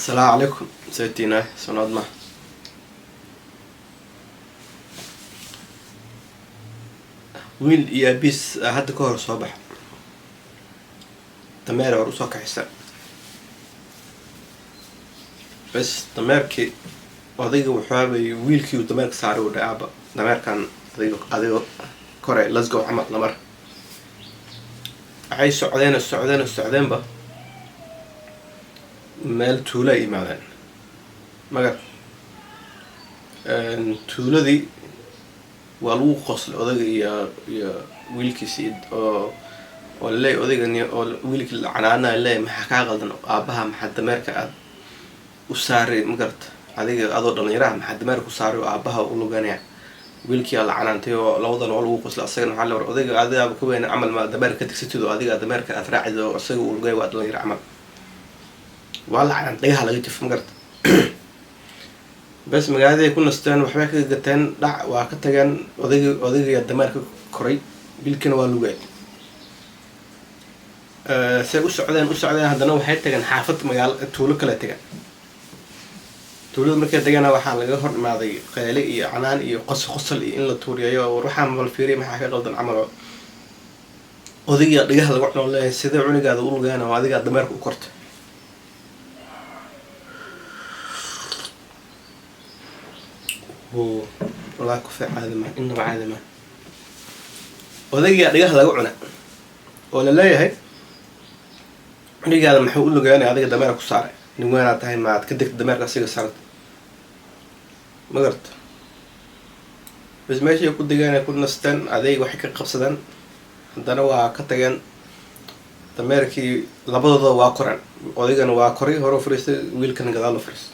السلام عليكم سيدتينا سناد ما ويل يا بيس هاد كهر صباح تمار عروسك حسن بس تماركي أضيق وحابي ويلكي وتمارك سعره رعبة تمار كان أضيق كوري let's go عمل لمر عاي السعودين با مال تولا إيمانان مگر تولا waa lagu qoslay odayga iyo wiilkiisii oo leey odaygani oo wiilkii la canaanay leey maxaa ka qaldan aabaha maxaa dameerka aad u saaray magarta adiga adoo dhalinyaraha maxaa dameerka u saaray aabaha u luganaya wiilkii la canaantay oo labadan oo lagu qoslay asagana waxa la war odayga adiga ku weyn amal ma dameerka tigsatido adiga dameerka aad raacido asaga uu lugay waa dhalinyaro amal wala canaantay laga jif magarta بس مقعدة يكون نستان وحباك جتان دع وعكتجان أضيق الدمار كوري بالكن والوجاي سأقول السعودية هذا نوع حياة تجان حافظ مجال تولك لا تجان تولد مركز تجان وحال جهر مع ذي قيالي عنان يقص إن التوريا وروح عمل الفيري ما حكى قصد العمل أضيق رجال الوقت ولا سيدا عوني قاعد أقول جانا وأضيق الدمار كورت هو والله كفاء عادمة إنه عادمة وذي رجال لا يعنى ولا لا يهي رجال محول له جاني هذا دمارك وصار نوانا تاي ما تكدك دمارك أصير صارت ما قرت بس ماشي يكون دجانا يكون نستن هذا وحكي قبصدان عندنا وكتجان دماركي لبض واقرن وذيجان واقري هرو فريست ويل كان جدال فريست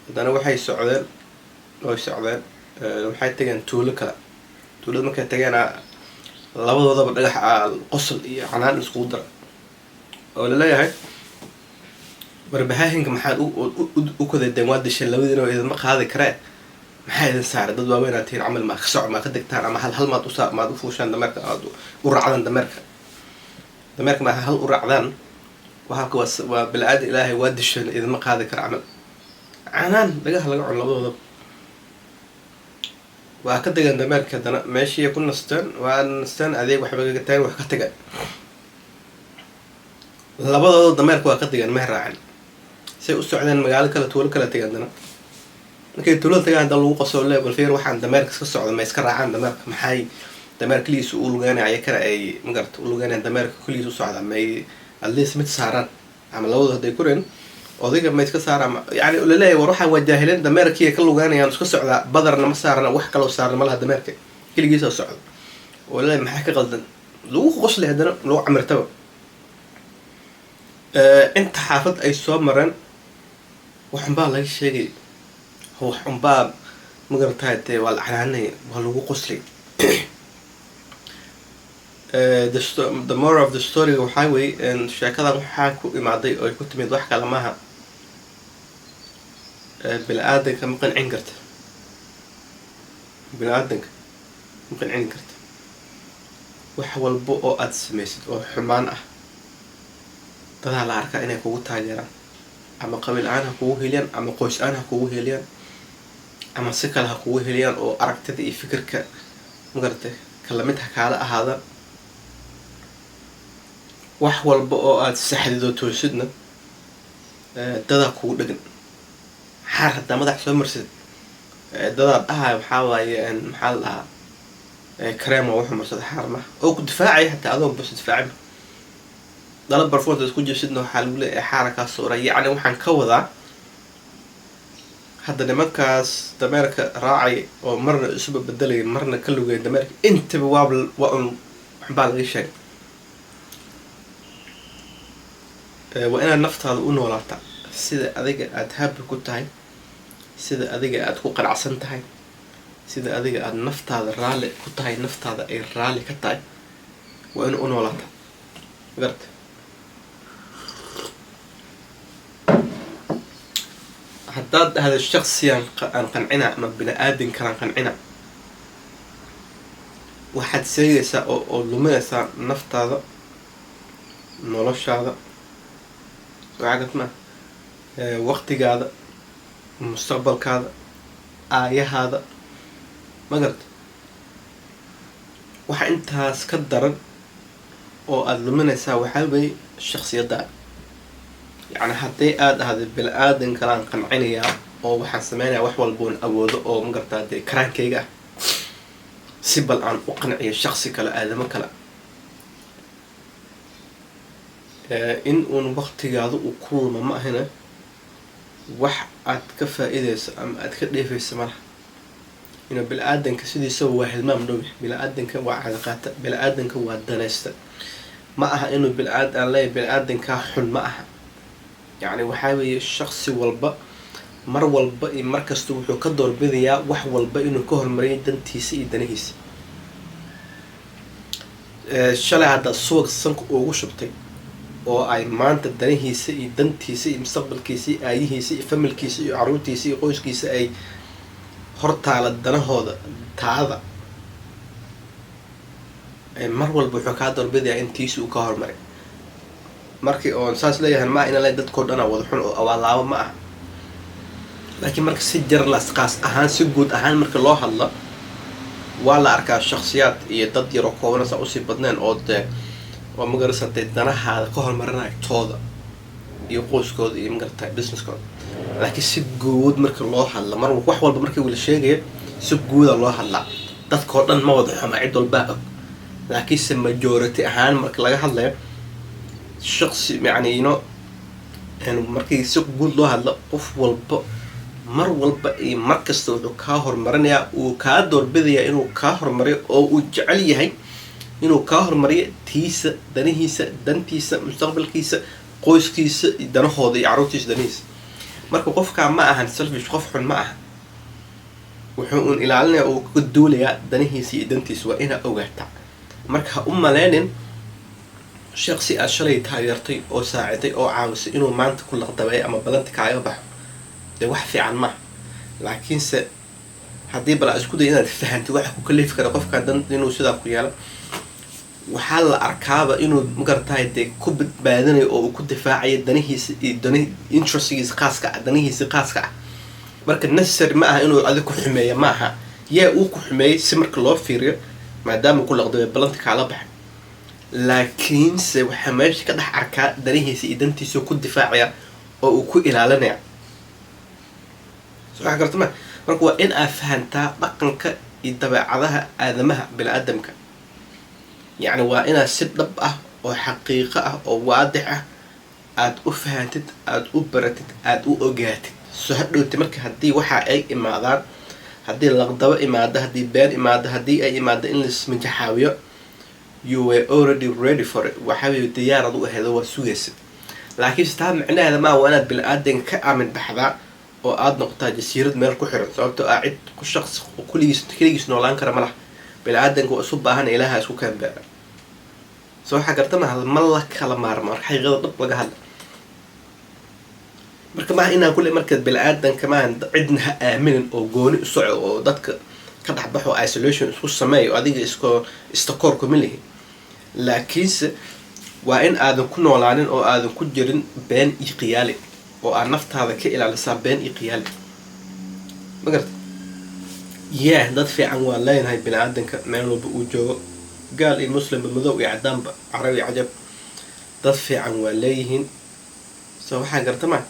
عندنا وحي السعودية لو السعودية waxay tageen tuulo kale tuulada markay tageen labadoodaba dhagax qosol iyo canaan isku dar oo la leeyahay warbaahinka maxaad u kodeedeen waa dishay labadiina oo idin ma qaadi kareen maxay idin saaray dad waaweyn aad tihiin camal ma ka soco ma ka degtaan ama hal maad u fuushaan dameerka aad u raacdaan dameerka ma hal u raacdaan waxa waa bilaaad ilaahay waa dishay idin ma qaadi kara camal canaan dhagax laga cuno labadoodaba waa ka degan dameerka dana meeshii ku nastaan waa nastaan adeeg waxba ka taagay wax ka tagay labadooda dameerka waa ka degan ma raacin say u socdeen magaalo kale tuulo kale tagaan dana markay tuulo tagaan dal lagu qosoo leebal fiir waxaan dameerka iska socdo ma iska raacaan dameerka maxay dameerka liis uu lugaanay kara ay magarta uu lugaanay dameerka kulliis u socda may at least mid saaran ama labadooda haday ku reen odayga ma iska saarama yani la leeyahay war waxa wajaahilin dameerkii ka lugaanayaan iska socda badarna ma saarna wax kale oo saarna malaha dameerka kaligiisa socdo oo la maxay ka qaldan lagu qoslay hadana loo camirtaba inta xaafad ay soo mareen waxan baa laga sheegay waxan baa magartaaytay wal canaanay waa lagu qoslay the moral of the story waxaa weeye sheekadan waxaa ku imaaday oo ku timid wax kale maaha bini'aadanka ma qancin karta wax walba oo aad samaysid oo xumaan ah dadaa la arkaa inay kugu taageeraan ama qabiil aan ha kugu heliyaan ama qoys aan ha kugu heliyaan ama si kale ha kugu heliyaan oo aragtida iyo fikirka magartay kala mid ha kaala ahaadaan wax walba oo aad saxdido toosidna dadaa kugu dhagan xaar hadaa madax soo marsid dadaa dhahay waxaa waaye maxaa la dhahaa kareema wuxuu marsada xaar ma oo ku difaacay hataa adoo bas difaacay dala barfoonta isku jeesidna waxaa lagu leeyahay xaara kaa soo ray yacni waxaan ka wadaa hadda nimankaas dameerka raacay oo marna isuba bedelay marna ka lugay dameerka intaba waa un waxbaa laga sheegay waa inaad naftaada u noolaata sida adiga aad happy ku tahay sida adiga aad ku qanacsan tahay sida adiga aad naftaada raali ku tahay naftaada ay raali ka tahay waa in u noolaata garta haddaad dhahdo shakhsiyan aan qancina ama bini-aadin kalaan qancina waxaad sheegaysaa oo luminaysaa naftaada noloshaada وعقد ما waqtigaada, mustaqbalkaada, aayahaada, ma garata waxa intaas ka daran oo aada luminaysaa waxaa weeye shaksiyaddaada. yacni hadday aada ahday bini-aadan kalaan qancinayaa oo waxaan sameynayaa wax walboon awoodo oo ma gartaa dee karaankayga ah si bal aan u qanciyo shaksi kale, aadamo kale, in uun waqtigaada uu ku luma ma ahina wax aad ka faa-ideyso ama aad ka dheefayso malaha. inuu bini-aadanka sidiisaba waa hilmaam dhow, bini-aadanka waa cadaqaata, bini-aadanka waa danaysta. ma aha inuu aan leeyahay bini-aadankaa xun ma aha. yacni waxaa weeye shaksi walba mar walba iyo mar kasta wuxuu ka doorbidayaa wax walba inuu ka hormariyo dantiisa iyo danihiisa. shalay haddaad subag sanka ugu shubtay oo ay maanta danihiisa iyo dantiisa iyo mustaqbalkiisa iyo aayihiisa iyo familkiisa iyo caruurtiisa iyo qoyskiisa ay hortaala danahooda taada, mar walba wuxuu kaa doorbidayaa in tiisa uu ka hormaray. markii oon saas leeyahay ma ina le dadkao dhan wada xun oo awaalaabo ma aha, laakiin marka si jarlas qaas ahaan si guud ahaan marka loo hadlo waa la arkaa shaksiyaad iyo dad yaroo koobanasa usii badneen oo dee oo magarasatay danahaada ka hormarinayo tooda iyo qoyskooda iyo magaratahay businesskooda. laakiin si guud marka loo hadla mar wax walba markii wala sheegaya si guuda loo hadlaa. dadkao dhan ma wada xuma, cid walbaa og, laakiinse majority ahaan marka laga hadlayo shaksi yacni markii si guud loo hadlo qof walba mar walba iyo mar kasta wuxuu kaa hormarinayaa, uu kaa doorbidayaa inuu kaa hormariyo oo uu jecel yahay inuu kaa hormariyo tiisa, danihiisa, dantiisa, mustaqbalkiisa, qoyskiisa iyo danahooda iyo caruurtiisa danihiisa. marka qofkaa ma ahan selfish, qof xun ma aha. wuxuu uun ilaalinaya oo ka duulayaa danihiisa iyo dantiisa. waa inaa ogaataa. marka ha u maleynin shaksi aad shalay taageertay oo saaciday oo caawisay inuu maanta ku laqdabeeyo ama balanta kaaga baxo, dee wax fiican maaha. laakiinse haddii bal isku day inaad fahantid waxa ku kalifi kara qofkaan dan inuu sidaa ku yeelo, waxaa la arkaaba inuu magaratahay dee ku badbaadinayo oo uu ku difaacayo danihiisa iyo interestigiisa khaaska ah, danihiisa khaaska ah. marka necessary ma aha inuu adig ku xumeeya, ma aha yaa uu ku xumeeyey si marka loo fiiriyo maadaama ku laqdabeeyo balanta kaala baxay. laakiinse waxaa meesha ka dhex arkaa danihiisa iyo dantiisa ku difaacaya oo uu ku ilaalinaya. soo garta ma marka waa in aad fahantaa dhaqanka iyo dabeecadaha aadamaha bini-aadamka. yacni waa inaad si dhab ah oo xaqiiqo ah oo waadix ah aad u fahantid, aad u baratid, aad u ogaatid. soo hadhowti marka haddii waxa ay imaadaan, haddii laqdabo imaado, haddii been imaado, haddii ay imaado in laismajaxaawiyo, you were already ready for it. waxaa weeye diyaarad u aheedo waa sugaysa. laakiinse taa micnaheeda maa waa inaad bini-aadan ka aamin baxdaa oo aada noqotaa jasiirad meel ku xiran, sababtoo ah cid ku shaqsi keligiis noolaan kara ma laha. bini-aadanka waa isu baahan ilaaha isku kaanbeera. soo waxaa garta maha ma la kala maarmo marka xaqiiqada dhab laga hadla. marka maaha inaan kule markaad bini-aadanka maahan cidna ha aaminin oo gooni u soco oo dadka ka dhexbaxo isolation isku sameeyo adiga istakoorku ma lihi. laakiinse waa in aadan ku noolaanin oo aadan ku jirin been iyo qiyaali, oo aad naftaada ka ilaalisaa been iyo qiyaali. ma garta dad fiican waa leenahay bini-aadanka meel walba uu joogo, gaal iyo muslimba, madow iyo cadaanba, carab iyo cajab, dad fiican waa leeyihiin. soo waxaa garta maa.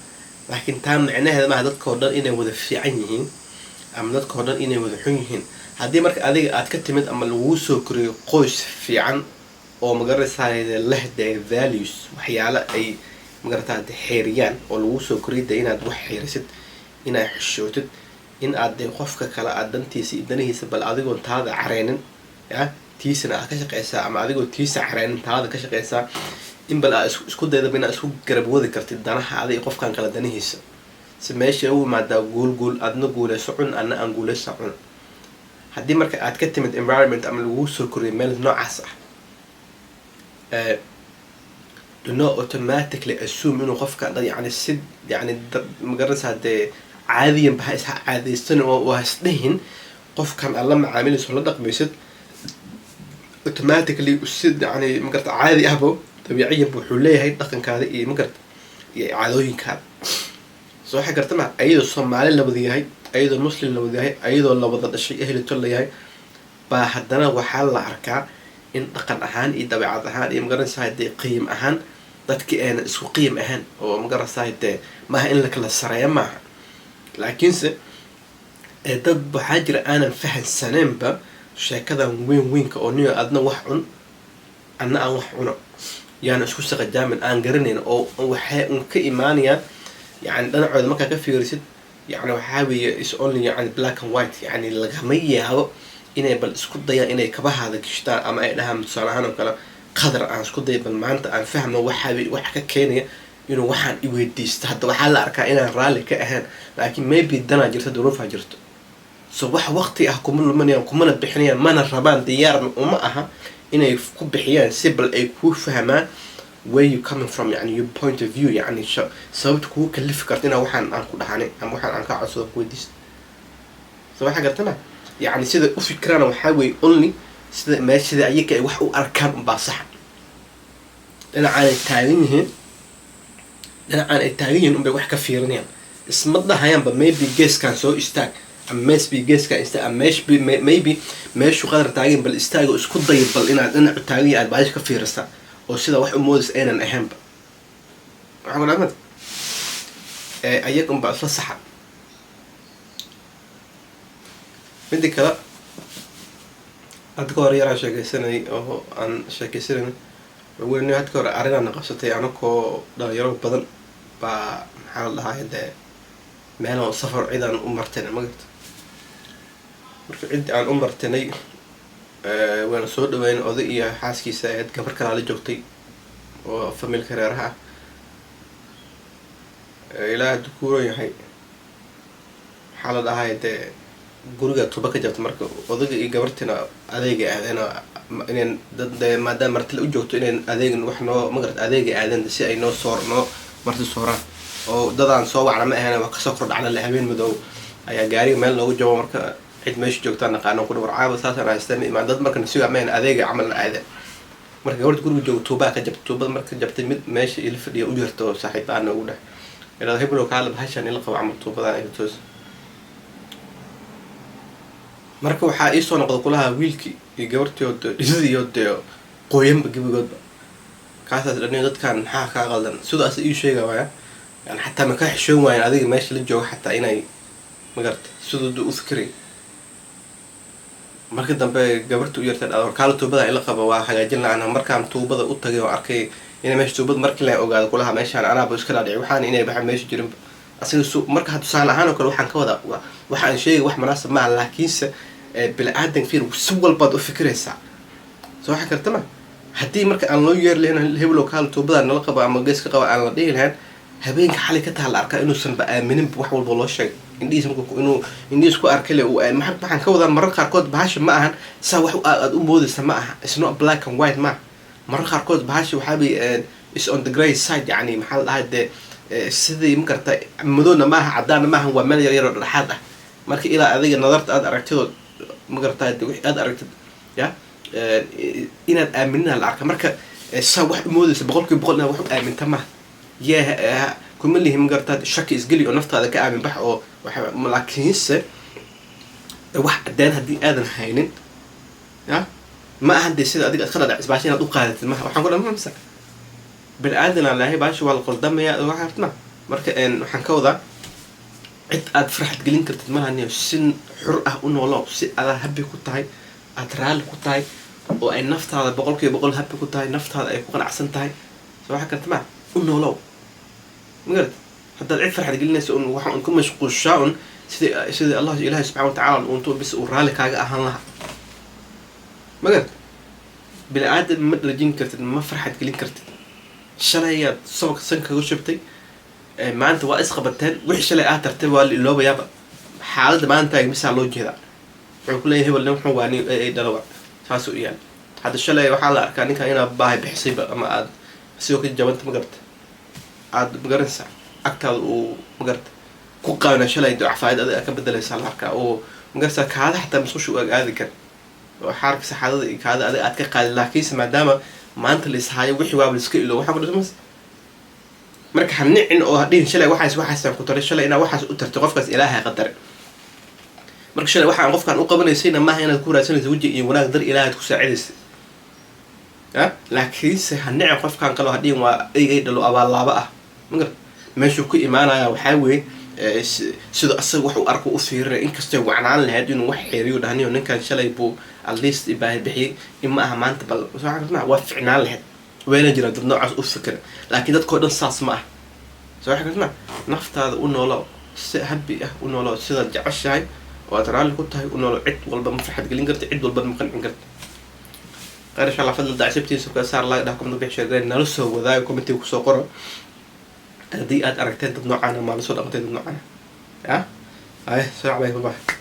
laakiin taa micnaheeda maaha dadkao dhan inay wada fiican yihiin ama dadkao dhan inay wada xun yihiin. haddii marka adiga aad ka timid ama laguu soo koriyo qoys fiican oo magarataade leh dee values, waxyaalo ay magarataade xeeriyaan oo laguu soo koriyo dee inaad wax xeerisid, inaad xishootid, in aad dee qofka kale aad dantiisa iyo danihiisa bal adigoon taada careynin tiisana aad ka shaqeysaa, ama adigoo tiisa careynin taada ka shaqeysaa, in bal aad isku daydaba inaad isku garab wadi kartid danaha ada iyo qofkan kale danihiisa. si meesha u imaadaa guul aadna guuleyso cun, ana aan guuleysa cun. haddii marka aad ka timid environment ama laguu soo koriyo meel noocaas ah, do not automatically assume inuu qofka yani si yani magaranaysaa dee caadiyan ba ha is caadaysan oo ha isdhihin qofkan aad la macaamilayso la dhaqmaysid automatically si yani magarata caadi ahbo dabiiciyan wuxuu leeyahay dhaqankaada iyo magarata iyo caadooyinkaada. soo waxa gartama ayadoo Soomaali la wada yahay ayadoo Muslim la wada yahay ayadoo la wada dhashay ehelito la yahay baa haddana waxaa la arkaa in dhaqan ahaan iyo dabeecad ahaan iyo magaranaysaa dee qiim ahaan dadkii ayna isku qiim ahaan oo magaranaysaa dee maaha in la kala sareeyo maaha laakiinse dad waxaa jira aanan fahansaneenba sheekadan weynka oo niyo adna wax cun anna aan wax cuno yaana isku saqajaamin aan garanayn oo waxay un ka imaanayaan يعني أنا عود ما كان في رسد يعني وحاوي is only يعني black and white يعني لقمية هو إني بالسكوت ضيا إني كبه هذا كشتا أما إنها متصالحان وكلا قدر عن سكوت ضيا بالمعنى عن فهم وحاوي وحكا كينيا إنه وحن يودي استهد وحال أركا إنا رالي كأهان لكن ما بيدنا جرت ظروفها جرت صباح وقتي أحكم له من يوم كمنا بحنيان ما الربان ديار ومعها إنه يفكوا بحيان سيبل أي كو فهمان where you coming from يعني your point of view يعني سببت كو كل فكرتنا وحن عن كل حاني أم وحن عن كعص كوديس صراحة قلتنا يعني سيدا أفكرنا وحاول only سيدا ما سيدا أيك وحو أركان باصح أنا عن التعليم أنا عن التعليم أم بوح كفيرني اسم الله هيام maybe guess كان سو استاك أم maybe guess كان استاك أم maybe ماشي قدر التعليم بالاستاك واسكت ضيب بل أنا التعليم أنا بعيش كفير استا oo sida wax u moodis aanan ahaanba waxa wanaagsan ayaga baa isla saxa mid kale hadda hore yara sheekaysanay oo aan sheekaysanay weynii hadda hore arrinana qabsatay anakoo dhalinyaro badan baa maxaa la dhahaa meel oo safar ciidan u martay magta marka cid aan u martanay وانا soo dhaweyn oday iyo xaaskiisa ay gabar kala la joogtay oo familka reeraha ilaa dukuuro yahay xaalad ahayd guriga tuba ka jabtay marka odayga iyo gabartina adeega aadana inaan dad maadaama marti la joogto inaan adeegan wax noo magarad adeega aadan si ay noo soorno marti sooraan oo dadaan soo wacna ma ahayn wax ka soo kordhacna la habeen madow ayaa gaariga meel loogu jabo marka cid meesha joogtaan naqaano ku dhawr caabo saasaan haystaan imaan dad markan siga ameen adeega amal aada marka gabadha guriga joogto tuuba ka jabtay tuubada marka jabtay mid meesha ila fadhiyo u jirto saaxiibaan ugu dhax ilaa hebro kala bahashan ila qabo amal tuubada ay toos marka waxa ay soo noqdo kulaha wiilki iyo gabartii oo dhisiyo qoyan gabigoodba kaasas dhanay dadkan maxaa ka qaldan sidaas ay sheega waaya yani hatta ma ka xishoon waayeen adiga meesha la joogo hatta inay magarta sidoo u fikray markii dambe gabartu u yartay dhawr kala tuubada ila qabo waa hagaajin laana markaan tuubada u tagay oo arkay in meesha tuubada markii la ogaado kulaha meeshaan anaaba iska dhaadhicay waxaan inay baxa meesha jirin asiga marka hadda saan ahaan oo kale waxaan ka wada waxaan sheegay wax munaasab ma laakiinse bil aadan fiir si walba u fikraysa soo waxa kartama hadii marka aan loo yeer leeyahay heblo kala tuubada nala qabo ama geeska qabo aan la dhihi lahayn habeenka xalay ka taal arka inuu san ba aaminin wax walba loo sheegay indhiis markuu inuu indhiis ku arkay le uu maxaan ka wadaa marar qaarkood bahasha ma ahan saa wax aad u moodaysa ma aha it's not black and white ma marar qaarkood bahasha waxa bay is on the gray side yani maxaa la dhahaa sidii ma karta madowna ma aha cadaan ma aha waa meel yar yar oo dhaxaad ah marka ilaa adiga nadarta aad aragtid ma karta wixii aad aragtid ya inaad aaminina la arka marka saa wax u moodaysa boqolkiiba boqol wax u aaminta ma yaa كم اللي هم قرطات الشك إسقلي ونفط هذا كأمن بح أو لكنسه واحد دان هدي آذن هينن يا ما أحد يصير أديك أدخل على إسباشين أدوق قادة ما وحنقول ما مسك بالآذن على هي باش والقل دم يا واحد ما مرك إن حنكوضة عد أدفرح تقولين كرت ما هني سن حرقة إنه والله سن على هبي كتاي أترال كتاي وإن نفط هذا بقول كي بقول هبي كتاي نفط هذا يكون أحسن تاي صراحة كرت ما إنه والله مقرد حتى العيد فرح تقول الناس إنه واحد إنكم مشغول شاون سيد الله إله سبحانه وتعالى وأنتم بس ورالك حاجة أهان لها مقرد بالعادة مثل جين كرت ما فرحت تقولين كرت شلأ صوك سنك وشبتي ما أنت واقص قبتين وحش شلأ ترتب اللي هو بيابا حالة ما أنت مثلا لو كذا كل هي ولا نحن واني أي دلوا فاسو يعني هذا الشلأ وحالة كان هنا باهي بحسيبه أما عاد سيوك الجوانت مقرد عاد مقرنسا أكتر ومقرد كوكانا شلأ يدعى فايد هذا أكبر ليس على الحركة أو مقرسا كهذا حتى مسوش هذا كان وحركة سحادة كهذا هذا أتكقل لكن ما دام ما أنت اللي سحاي وحي وابل سكيلو وحقول لهم marka hanicin oo hadhiin shalay waxaas ku taray shalay inaa waxaas u tartay qofkaas ilaahay qadar marka shalay waxaan qofkan u qabanaysayna maaha inaad ku raadsanayso waji iyo wanaag dar ilaahay ku saacidaysa laakiinse hanicin qofkan kale hadhiin waa ay dhalo abaalaaba ah magar meeshuu ku imaanaya waxaa weeye sida asaga wax uu arko u fiirinay inkastoo wacnaan lahayd inuu wax xeeriyo dhahniyo ninkan shalay buu at least ibaahay bixiyay ima aha maanta bal waa ficnaan lahayd weena jira dad noocaas u fikir laakiin dadkoo dhan saas ma ah soo xagasna naftaada u noolo si habi ah u noolo sida jeceshahay oo aad raalli ku tahay u noolo cid walba ma farxad gelin karta cid walba ma qancin karta qaar insha Allah fadlan daacibtiisa ka saar like dhaaf kuma bixi sheegay nala soo wadaayo comment ku soo qoro haddii aad aragteen dad noocaan ama la soo dhaqantay dad noocaan ay salaam alaykum.